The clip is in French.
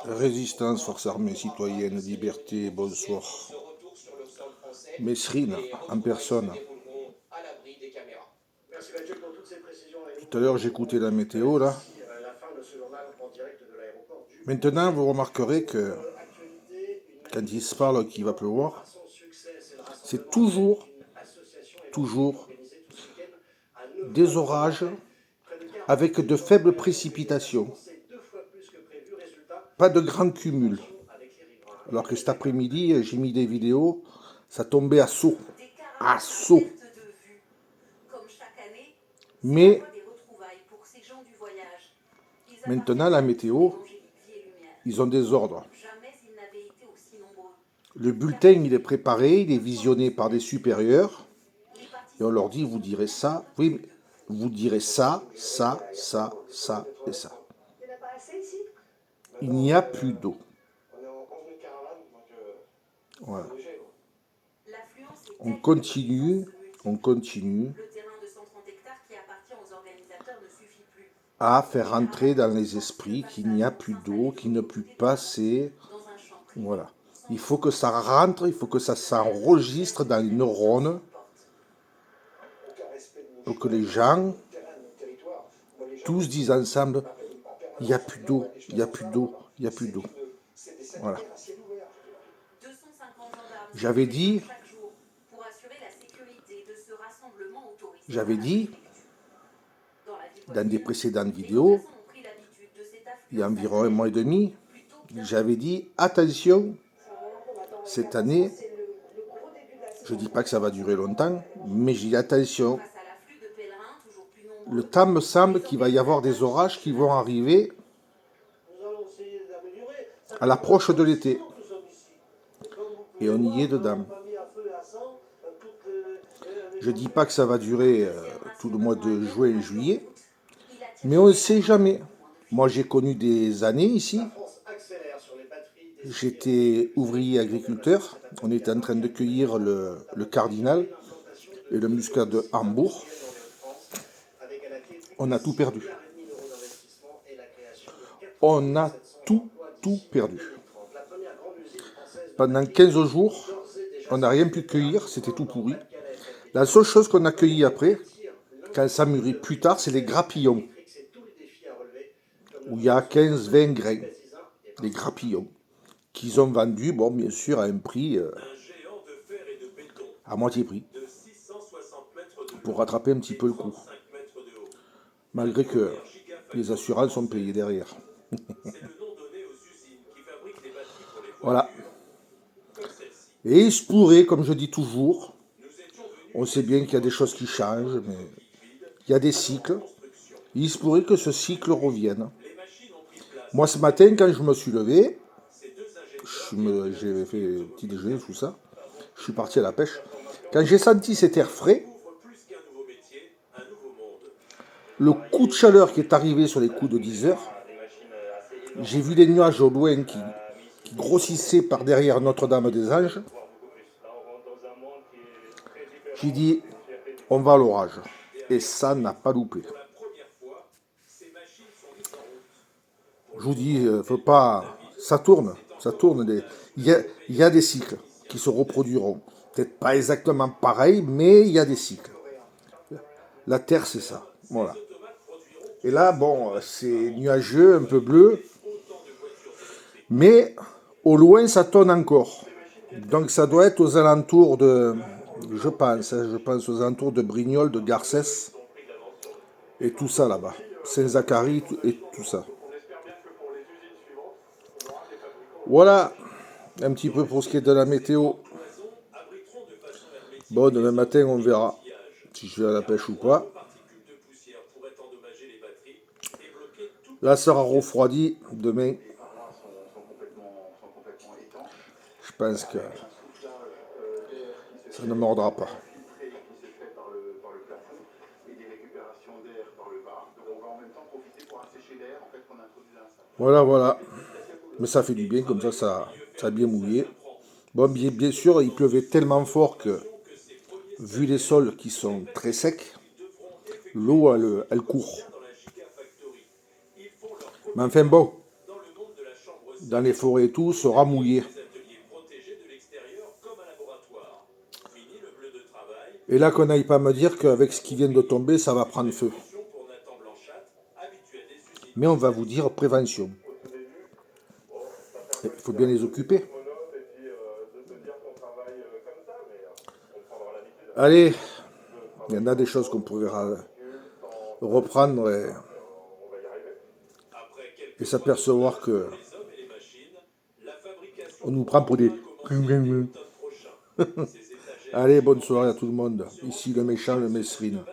Résistance, forces armées citoyennes, liberté, bonsoir. Mesrine, en personne. Tout à l'heure, j'écoutais la météo, là. Maintenant, vous remarquerez que quand il se parle qu'il va pleuvoir, c'est toujours des orages avec de faibles précipitations. Pas de grands cumuls. Alors que cet après-midi, j'ai mis des vidéos, ça tombait à saut. À saut. Mais maintenant, la météo, ils ont des ordres. Le bulletin, il est préparé, il est visionné par des supérieurs. Et on leur dit, vous direz ça, oui, mais vous direz ça, ça, ça, ça et ça. Il n'y a plus d'eau. Voilà. On continue à faire rentrer dans les esprits qu'il n'y a plus d'eau, qu'il ne peut passer. Voilà. Il faut que ça rentre, il faut que ça s'enregistre dans les neurones pour que les gens tous disent ensemble, il n'y a plus d'eau, il n'y a plus d'eau, il n'y a plus d'eau. Voilà. J'avais dit dans des précédentes vidéos, il y a environ 1 mois et demi, j'avais dit attention, cette année, je ne dis pas que ça va durer longtemps, mais j'ai dit attention, le temps me semble qu'il va y avoir des orages qui vont arriver à l'approche de l'été. Et on y est dedans. Je ne dis pas que ça va durer tout le mois de juin et juillet, mais on ne sait jamais. Moi, j'ai connu des années ici. J'étais ouvrier agriculteur. On était en train de cueillir le cardinal et le muscat de Hambourg. On a tout perdu. On a tout perdu. Pendant 15 jours, on n'a rien pu cueillir, c'était tout pourri. La seule chose qu'on a cueillie après, quand ça mûrit plus tard, c'est les grappillons. Où il y a 15-20 grains. Les grappillons. Qu'ils ont vendus, bon, bien sûr, à un prix à moitié prix. Pour rattraper un petit peu le coup. Malgré que les assurances sont payées derrière. Voilà. Et il se pourrait, comme je dis toujours, on sait bien qu'il y a des choses qui changent, mais il y a des cycles. Il se pourrait que ce cycle revienne. Moi, ce matin, quand je me suis levé, j'ai fait petit déjeuner, tout ça, je suis parti à la pêche. Quand j'ai senti cet air frais, le coup de chaleur qui est arrivé sur les coups de 10 heures, j'ai vu les nuages au loin qui grossissaient par derrière Notre-Dame-des-Anges. J'ai dit, on va à l'orage. Et ça n'a pas loupé. Je vous dis, faut pas. Ça tourne. Il y a des cycles qui se reproduiront. Peut-être pas exactement pareil, mais il y a des cycles. La Terre, c'est ça. Voilà. Et là, bon, c'est nuageux, un peu bleu. Mais au loin, ça tonne encore. Donc ça doit être aux alentours de. Je pense aux alentours de Brignoles, de Garcès. Et tout ça là-bas. Saint-Zacharie et tout ça. Voilà, un petit peu pour ce qui est de la météo. Bon, demain matin, on verra si je vais à la pêche ou pas. Là, ça sera refroidi demain. Je pense que ça ne mordra pas. Voilà. Mais ça fait du bien, comme ça a bien mouillé. Bon, bien sûr, il pleuvait tellement fort que, vu les sols qui sont très secs, l'eau, elle court. Mais enfin bon, dans les forêts et tout, sera mouillé. Et là qu'on n'aille pas me dire qu'avec ce qui vient de tomber, ça va prendre feu. Mais on va vous dire prévention. Il faut bien les occuper. Allez, il y en a des choses qu'on pourrait reprendre et s'apercevoir que on nous prend pour des... Allez, bonne soirée à tout le monde. Ici le méchant, le Mesrine.